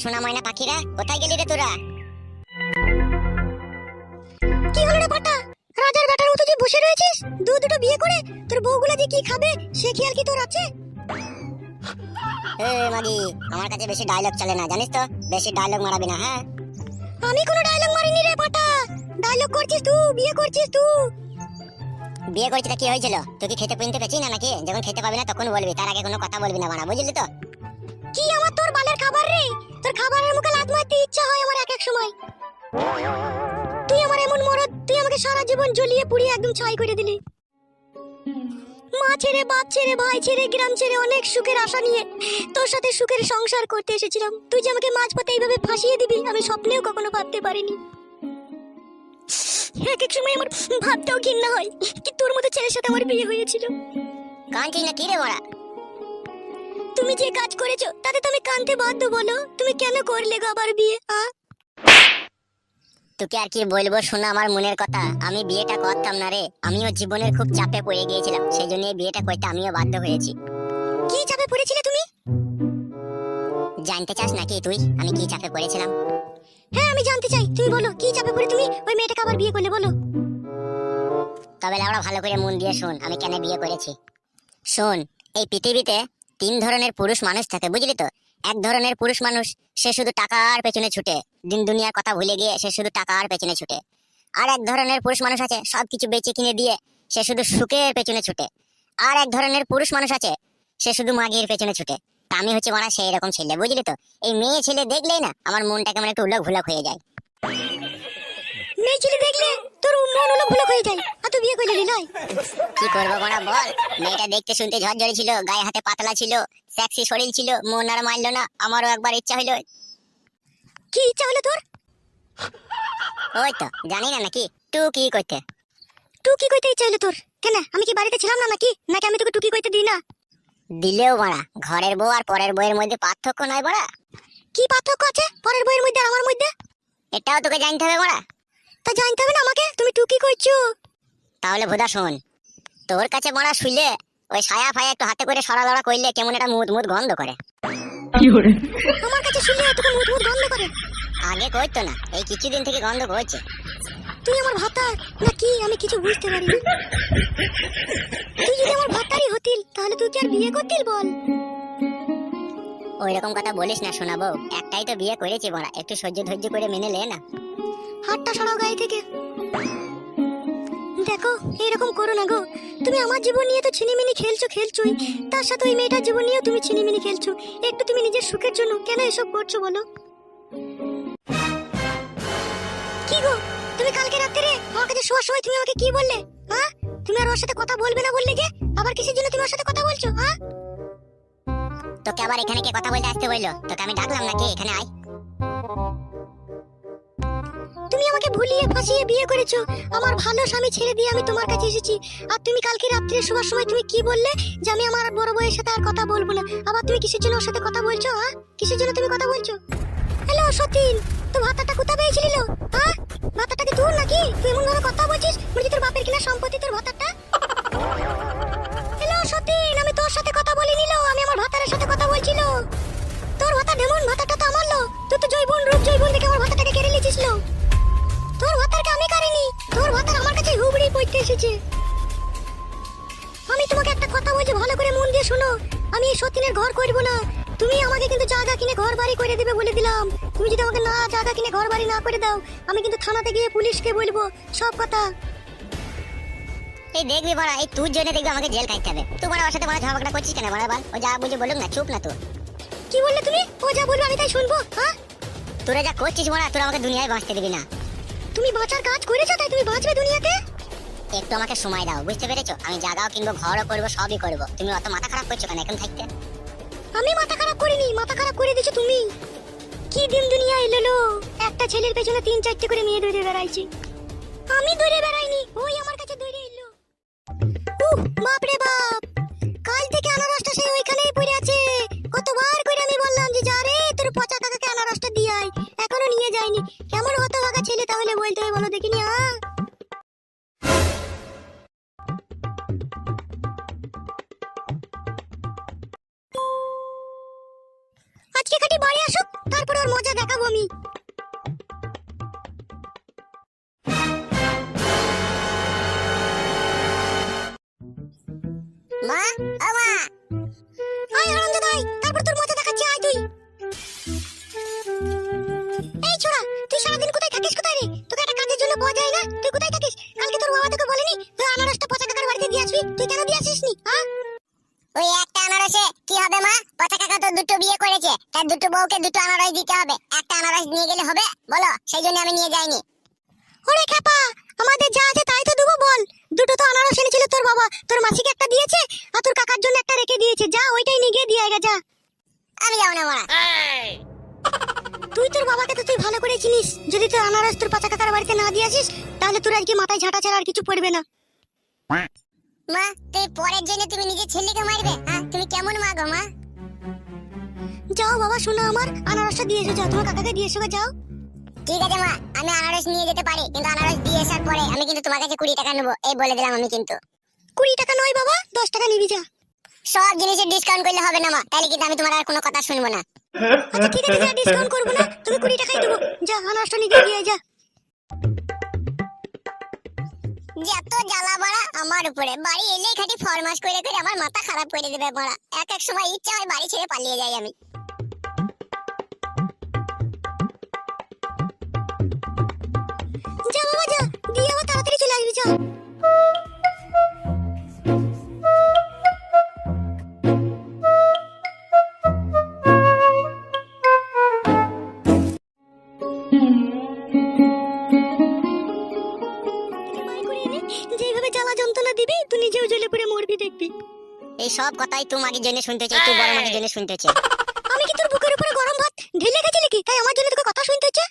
সোনা ময়না পাখিরা কোথায় গেলি রে তোরা? কি হলো রে বাটা? রাজার বেটার মতো যে বসে রয়েছিস, দুটো বিয়ে করে তোর বউগুলা দিয়ে কি খাবে সে খেয়াল কি তোর আছে? এ মাগি, আমার কাছে বেশি ডায়লগ চলে না, জানিস তো? বেশি ডায়লগ মারাবি না, হ্যাঁ? আমি কোনো ডায়লগ মারিনি রে বাটা। ডায়লগ করছিস তুই, বিয়ে করছিস তুই। বিয়ে করছিস কি হয়েছিল? তুই কি খেতে পিনতে পেছিস না নাকি? যখন খেতে পাবি না তখন বলবি, তার আগে কোনো কথা বলবি না বানা, বুঝলি তো? কি আমার তোর বালের খাবার রে? তোর খাবারের মুখে লাত মারতে ইচ্ছা হয় আমার এক এক সময়। তুই আমার এমন মরদ, তুই আমাকে সারা জীবন জ্বলিয়ে পুড়িয়ে একদম ছাই করে দিলি। মা ছেড়ে, বাপ ছেড়ে, ভাই ছেড়ে, গ্রাম ছেড়ে অনেক সুখের আশা নিয়ে তোর সাথে সুখের সংসার করতে এসেছিলাম। তুই যে আমাকে মাঝপথে এইভাবে ফাঁসিয়ে দিবি আমি স্বপ্নেও কখনো ভাবতে পারিনি। এক এক সময় আমার ভাবতেও ঘৃণা হয় কি তোর মতো ছেলের সাথে আমার বিয়ে হয়েছিল। কাঁদছিস না কি রে বড়া? তুমি যে কাজ করেছো তাতে তো আমি কাঁদতে বাধ্য, বলো তুমি কেন করলে গো আবার বিয়ে? তোকে আর কি বলবো শোনা আমার মনের কথা। আমি বিয়েটা করতাম না রে, আমিও জীবনের খুব চাপে পড়ে গিয়েছিলাম, সেই জন্য বিয়েটা করতে আমিও বাধ্য হয়েছি। কি চাপে পড়েছিলে তুমি? জানতে চাস নাকি তুই আমি কি চাপে পড়েছিলাম? হ্যাঁ আমি জানতে চাই, তুমি বলো কি চাপে পড়ে তুমি ওই মেয়েটাকে আবার বিয়ে করলে, বলো। তবে লাউড়া ভালো করে মন দিয়ে শোন আমি কেন বিয়ে করেছি। শোন, এই পৃথিবীতে তিন ধরনের পুরুষ মানুষ থাকে, বুঝলি তো? এক ধরনের পুরুষ মানুষ, সে শুধু টাকার পেছনে ছুটে, দিন দুনিয়ার কথা ভুলে গিয়ে সে শুধু টাকার পেছনে ছুটে। আর এক ধরনের পুরুষ মানুষ আছে সবকিছু বেচে কিনে দিয়ে সে শুধু সুখের পেছনে ছুটে। আর এক ধরনের পুরুষ মানুষ আছে সে শুধু মাগির পেছনে ছুটে। তা আমি হচ্ছে মানে সেই রকম ছেলে, বুঝলি তো? এই মেয়ে ছেলে দেখলেই না আমার মনটা কেমন একটু উলক ভুলক হয়ে যায়। মেয়ে ছেলে দেখলে তোর মন হলো ভুলক হয়ে যায়, আর তুই বিয়ে করলি নয়? কি করবো বড়া বল? মেয়েটা দেখতে শুনতে ঝরঝরে ছিল, গায়ে হাতে পাতলা ছিল, সেক্সি শরীর ছিল, মন আর মানলো না। আমারও একবার ইচ্ছা হইলো। কি ইচ্ছা হলো তোর? ওই তো জানি না নাকি টুকি করতে। টুকি কইতে ইচ্ছা হলো তোর? কেন আমি কি বাড়িতে ছিলাম না নাকি? নাকি আমি তোকে টুকি কইতে দিই না? দিলেও বড়া ঘরের বউ আর পরের বউয়ের মধ্যে পার্থক্য নয় বড়া? কি পার্থক্য আছে পরের বইয়ের মধ্যে আর আমার মধ্যে? এটাও তোকে জানতে হবে বড়া। তা জানতে হবে না আমাকে তুমি টুকি কইছো? তাহলে ভোদা শোন, তোর কাছে বড়া শুইলে ওই ছায়া ফায়া একটু হাতে করে সরালড়া করলে কেমন একটা মুদ মুদ গন্ধ করে। আমার কাছে শুনলে তোকে মুদ মুদ গন্ধ করে? আগে কইতো না, এই কিছুদিন থেকে গন্ধ করছে। তুই আমার ভাতার নাকি আমি কিছু বুঝতে পারি না। তুই যদি আমার ভাতারই হতিল তাহলে তুই কি আর বিয়ে করতিল বল? ওই রকম কথা বলিস না শোনাবো, একটাই তো বিয়ে করেছি বড়া, একটু সহ্য ধৈর্য করে মেনে লে না। হাতটা সরাও গায়ে থেকে। দেখো এরকম করো না গো, তুমি আমার জীবন নিয়ে তো ছিনিমিনি খেলছোই, তার সাথে ওই মেয়েটার জীবন নিয়েও তুমি ছিনিমিনি খেলছো। একটু তুমি নিজের সুখের জন্য কেন এসব করছো বলো? কি গো তুমি কালকে রাত্রে আমার কাছে শোয়ার সময় তুমি আমাকে কি বললে? হ্যাঁ তুমি আর ওর সাথে কথা বলবে না বললে, কে আবার কিসের জন্য তুমি ওর সাথে কথা বলছো? হ্যাঁ তোকে আবার এখানে কে কথা বলতে আসতে বললো? তোকে আমি ডাকলাম নাকি? এখানে আয়। তুমি আমাকে ভুলিয়ে ফাঁসিয়ে বিয়ে করেছো, আমার ভালো স্বামী ছেড়ে দিয়ে আমি তোমার কাছে এসেছি। আর তুমি কালকে রাত্রে শোয়ার সময় তুমি কি বললে? যে আমি আমার বড় বউয়ের সাথে আর কথা বলবো না। আবার তুমি কিসের জন্য ওর সাথে কথা বলছো? হ্যাঁ কিসের জন্য তুমি কথা বলছো? হ্যালো সতীন, তো ভাতাটা কোথা পেয়েছিলি? হ্যাঁ ভাতাটা কি তোর নাকি? তুই এমন ভাবে কথা বলছিস বলছি তোর বাপের কিনা সম্পত্তি তোর ভাতাটা। হ্যালো সতীন, আমি তোর সাথে কথা বলিনি, আমি আমার ভাতারের সাথে কথা বলছিল। তোর ভাতা ডেমন, ভাতাটা তো আমার লো। তুই তো জৈবন রূপ জৈবন দেখে আমার ভাতাটাকে কেড়ে নিয়েছিস লো। তোর ভাতারকে আমি কারিনি, তোর ভাতার আমার কাছে হুবড়ি পড়তে এসেছে। আমি তোমাকে একটা কথা বলছি, ভালো করে মন দিয়ে শোনো। আমি এই সতীনের ঘর করব না। তুমি আমাকে কিন্তু জায়গা কিনে ঘর বাড়ি করে দেবে বলে দিলাম। তুমি যদি আমাকে না জায়গা কিনে ঘর বাড়ি না করে দাও আমি কিন্তু থানাতে গিয়ে পুলিশকে বলবো সব কথা। এই দেখবি বড়া, এই তোর জন্য দেখবি আমাকে জেল খাইতে হবে। তুই বড় ওর সাথে বড় ঝগড়া করছিস কেন বড়া? বল, ও যা বুঝে বলুক না, চুপ না তো। কি বললে তুমি? ও যা বলবে আমি তাই শুনবো? হ্যাঁ তোরা যা করছিস বড়া, তোরা আমাকে দুনিয়ায় বাঁচতে দিবি না। তুমি বাঁচার কাজ করেছো তাই তুমি বাঁচবে দুনিয়াতে। একটু আমাকে সময় দাও, বুঝতে পেরেছো? আমি জায়গাও কিনবো, ঘরও করবো, সবই করবো। তুমি অত মাথা খারাপ করছো কেন এখন থাকতে? আমি মাথা খারাপ করিনি, মাথা খারাপ করে দিয়েছো তুমি। কি দিন দুনিয়া এলো, একটা ছেলের পেছনে 3-4টে করে মেয়ে ধরে বেড়াইছি। আমি ধরে বেড়াইনি, ওই আমার কাছে ধরে এলো। বাপ রে বাপ, কাল থেকে আনারসটা সেই ওইখানেই পড়ে আছে। কতবার করে আমি বললাম যে যা রে তোর পচা কাকাকে আনারসটা দিয়ে আয়, এখনো নিয়ে যায়নি। কেমন হতভাগা ছেলে তাহলে বলতে হয় বলো দেখিনি? আজকে খাটি বাড়ি আসুক তারপর ওর মজা আমি। মা, ও মা, আয় আনন্দ ভাই, তারপর তোর মজা দেখাচ্ছি, আয় তুই। এই ছোড়া, তুই সারাদিন কোথায় থাকিস, কোথায় রে? তোকে একটা কাজের জন্য পাওয়া যায় না? তুই কোথায় থাকিস? কালকে তোর বাবা তোকে বলেনি তুই আনারসটা পচা কাকার বাড়িতে দিয়ে আসবি? তুই কেন দিয়ে আসিসনি? হ্যাঁ? ওই একটা আনারসে কি হবে মা? পচা কাকা তো দুটো বিয়ে করেছে, তার দুটো বউকে দুটো আনারস দিতে হবে। একটা আনারস নিয়ে গেলে হবে বলো? সেই জন্য আমি নিয়ে যাইনি। ওরে খেপা, আমাদের যা আছে তাই তো দেবো, বল। দুটো তো আনারস এনেছিল তোর বাবা, তোর মাসিকে একটা দিয়েছে আর তোর কাকার জন্য একটা রেখে দিয়েছে। যা ওইটাই নিয়ে গিয়ে দিয়ে আয় গা, যা। আমি যাবো না মা। তুই তোর বাবাকে তো তুই ভালো করে চিনিস, যদি তুই আনারস তোর পচা কাকার বাড়িতে না দিয়ে আসিস তাহলে তোর আজকে মাথায় ঝাঁটা ছাড়া আর কিছু পড়বে না। মা, তুই পরের জন্য তুমি নিজের ছেলেকে মারবে? হ্যাঁ, তুমি কেমন মা গো মা? যাও বাবা, শোনো আমার, আনারসটা দিয়ে এসো, যাও তোমার কাকাকে দিয়ে এসো গা, যাও। ঠিক আছে মা, আমি আনারস নিয়ে যেতে পারি, কিন্তু আনারস দিয়ে আসার পরে আমি কিন্তু তোমার কাছে 20 টাকা নেবো, এই বলে দিলাম আমি কিন্তু। 20 টাকা নয় বাবা, 10 টাকা নিবি, যা। সব জিনিসের ডিসকাউন্ট করলে হবে না মা, তাহলে কিন্তু আমি তোমার আর কোনো কথা শুনবো না। আচ্ছা ঠিক আছে, যা, ডিসকাউন্ট করবো না, তোকে 20 টাকাই দেবো। যা আনারসটা নিয়ে গিয়ে দিয়ে আয়, যা। যত জ্বালা বাড়া আমার উপরে, বাড়ি এলেই খালি ফরমাস করে করে আমার মাথা খারাপ করে দেবে বাড়া। এক এক সময় ইচ্ছা হয় বাড়ি ছেড়ে পালিয়ে যাই আমি। যা বাবা, যা, দিয়ে আবার তাড়াতাড়ি চলে আসবি, যা। যেভাবে জ্বালা যন্ত্রণা দিবি তুই নিজেও জ্বলে পুড়ে মরবি, দেখবি। এই সব কথাই তোমার জন্য শুনতে হচ্ছে, তুই বড় মাকে জন্য শুনতে হচ্ছে। আমি কি তোর বুকের উপরে গরম ভাত ঢেলে গেছি নাকি, তাই আমার জন্য তোকে কথা শুনতে হচ্ছে?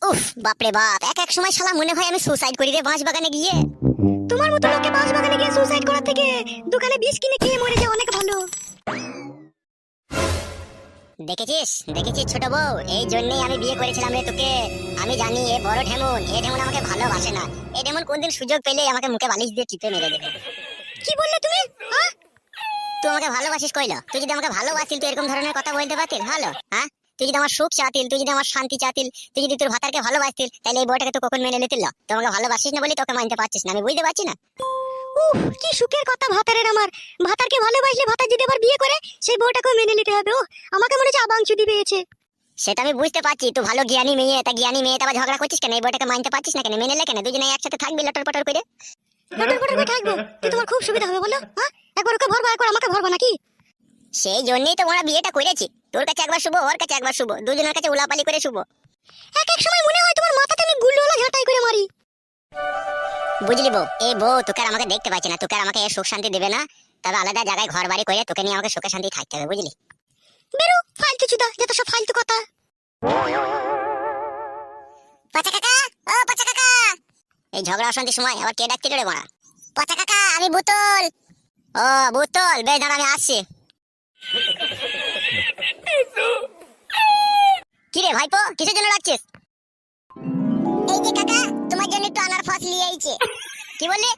উফ, বাপরে বাপ, এক এক সময় শালা মনে হয় আমি সুসাইড করি রে বাঁশ বাগানে গিয়ে। তোমার মতো লোকে বাঁশ বাগানে গিয়ে সুসাইড করার থেকে দোকানে বিষ কিনে খেয়ে মরে যাওয়া অনেক ভালো। দেখেছিস দেখেছিস ছোট বউ, এই জন্যই আমি বিয়ে করেছিলাম রে তোকে। আমি জানি এ বড় ঢেমন, এ ঢেমন আমাকে ভালোবাসে না। এ ঢেমন কোনদিন সুযোগ পেলে আমাকে মুখে বালিশ দিয়ে টিপে মেরে দেবে। কি বললে তুমি? হ্যাঁ, তুই আমাকে ভালোবাসিস কইলো? তুই যদি আমাকে ভালোবাসিল তুই এরকম ধরনের কথা বলতে পারতিল? ভালো, হ্যাঁ? তুই যদি আমার সুখ চাতিল, তুই যদি আমার শান্তি চাতিল, তুই যদি তোর ভাতারকে ভালোবাসতিল, তাহলে এই বউটাকে তুই কখন মেনে নিতিল? তুই আমাকে ভালোবাসিস না বলে তোকে মানতে পারছিস না, আমি বুঝতে পারছি না। উফ, কি সুখের কথা ভাতারের আমার। ভাতারকে ভালোবাসলে ভাতার যদি আবার বিয়ে করে সেই বউটাকেও মেনে নিতে হবে। ও আমাকে মনে হচ্ছে আবাংচুদি পেয়েছে। সেটা আমি বুঝতে পারছি, তুই ভালো জ্ঞানী মেয়ে, তা জ্ঞানী মেয়ে আবার ঝগড়া করছিস কেন? এই বউটাকে মানতে পারছিস না কেন? মেনে নে কেন? দুজনে একসাথে থাকবি লটর পটর করে। লটর পটর করে থাকবো, তুই তোমার খুব সুবিধা হবে বলো। হ্যাঁ, একবার ওকে ভরবা, একবার আমাকে ভরবা নাকি? সেই জন্যই তো আমরা বিয়েটা করেছি, তোর কাছে একবার শুভ, ওর কাছে একবার শুভ, দুজনের কাছে উলাপালি করে শুভ। এক এক সময় মনে হয় তোমার মাথাতে আমি গুল্লোলা ঝাঁটাই করে মারি। বুঝলি বউ, এই বউ তোকে আর আমাকে দেখতে পাচ্ছি না, তোকে আর আমাকে এর সুখ শান্তি দেবে না। তবে আলাদা জায়গায় ঘর বাড়ি করে তোকে নিয়ে আমাকে সুখে শান্তি থাকতে হবে, বুঝলি? বেরো ফালতু চুদা, যত সব ফালতু কথা। পচা কাকা, ও পচা কাকা, এই ঝগড়া অশান্তির সময় আবার কে ডাকছিল রে বড়া? পচা কাকা, আমি বুতল। ও বুতল, বেশ দাঁড়া আমি আসছি। কি রে ভাইপো, কিসের জন্য ডাকছিস? এই যে কাকা, তোমার জন্য একটু আনারস নিয়ে আইছে। কি বললি?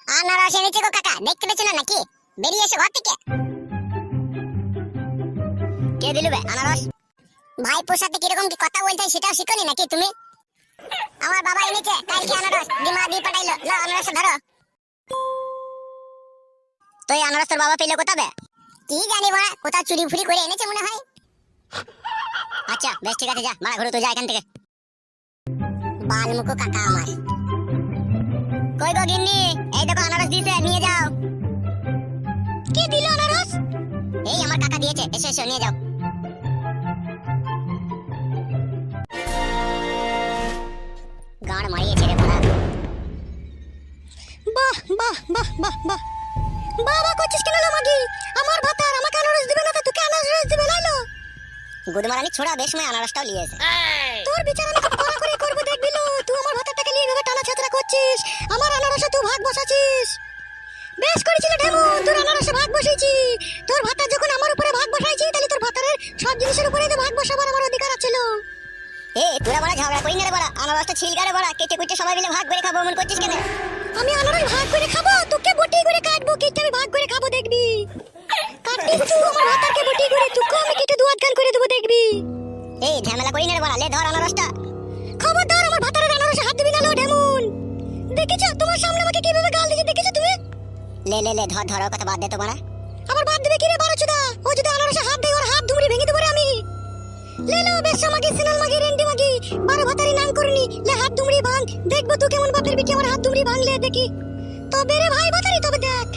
আনারস এনেছে গো কাকা, দেখতে পেছো না নাকি? বেরিয়ে এসো ঘর থেকে। কে দিল বে আনারস? ভাইপোর সাথে কিরকম কি কথা বলতে হয় সেটাও শিখোনি নাকি তুমি? আমার বাবা এনেছে কালকে আনারস, দিমা দিয়ে পাঠাইলো। লো আনারস ধরো। তো এই আনারস তোর বাবা পেলো কোথাবে? কি জানি বড়া, কোথাও চুরি ফুরি করে এনেছে মনে হয়। আচ্ছা বেশ ঠিক আছে, যা মারা ঘুরে তো যা এখান থেকে। বালমুখো কাকা আমার। কই গো গিন্নি, এই দেখো আনারস দিয়েছে, নিয়ে যাও। কে দিল আনারস? এই আমার কাকা দিয়েছে, এসো এসো নিয়ে যাও। গাড় মারিয়েছে রে বড়া। বাহ বাহ বাহ বাহ বাহ, বাবা করছিস কেন লো মাগি? আমার ভাতার আমাকে আনারস দিবে না, তা তোকে আনারস দিবে লাইলো। গুদমারানি ছোড়া বেশ সময় আনারসটাও নিয়েছে। তোর বিচার আমি খুব কড়া করে করব, দেখবি লো। তুই আমার ভাতারটাকে নিয়ে এভাবে টানা ছাতরা করছিস, আমার আনারসে তুই ভাগ বসাছিস। বেশ করেছিল ঢেমন, তোর আনারসে ভাগ বসাইছি। তোর ভাতার যখন আমার উপরে ভাগ বসাইছি, তাহলে তোর ভাতারের সব জিনিসের উপরে তো ভাগ বসাবার আমার অধিকার ছিল। এ তোরা বড়া ঝগড়া করি না রে বড়া, আনারসটা ছিলগারে বড়া, কেটে কুটে সবাই মিলে ভাগ করে খাবো, মন করছিস কেন? আমি আনারস ভাগ করে খাবো, তোকে বটি করে কাটবো, কেটে আমি ভাগ করে খাবো, দেখবি। কাটিস তুই আমার ভাতারকে বটি করে, তোকে আমি কেটে দুয়াত গান করে দেবো, দেখবি। এই ঝামেলা করি না রে বড়া, লে ধর আনারসটা। খবরদার আমার ভাতারের আনারসে হাত দিবি না লো ঢেমুন। দেখেছো তোমার সামনে আমাকে কিভাবে গাল দিয়েছে, দেখেছো তুমি? লে লে লে ধর ধর, ওর কথা বাদ দে তো বড়া। আবার বাদ দিবে কি রে বারোচোদা? ও যদি আনারসে হাত দেয় ওর হাত দুমড়ি ভেঙে দেবো রে আমি। লে লো বেশা মাগি সিনাল মাগি রেন্ডি মাগি বারো ভাতারি নাম করনি, লে হাত দুমড়ি ভাঙ। দেখবো তুই কেমন বাপের বিটি আমার হাত দুমড়ি ভাঙলে দেখি। তবে রে ভাই ভাতারি তবে দেখ।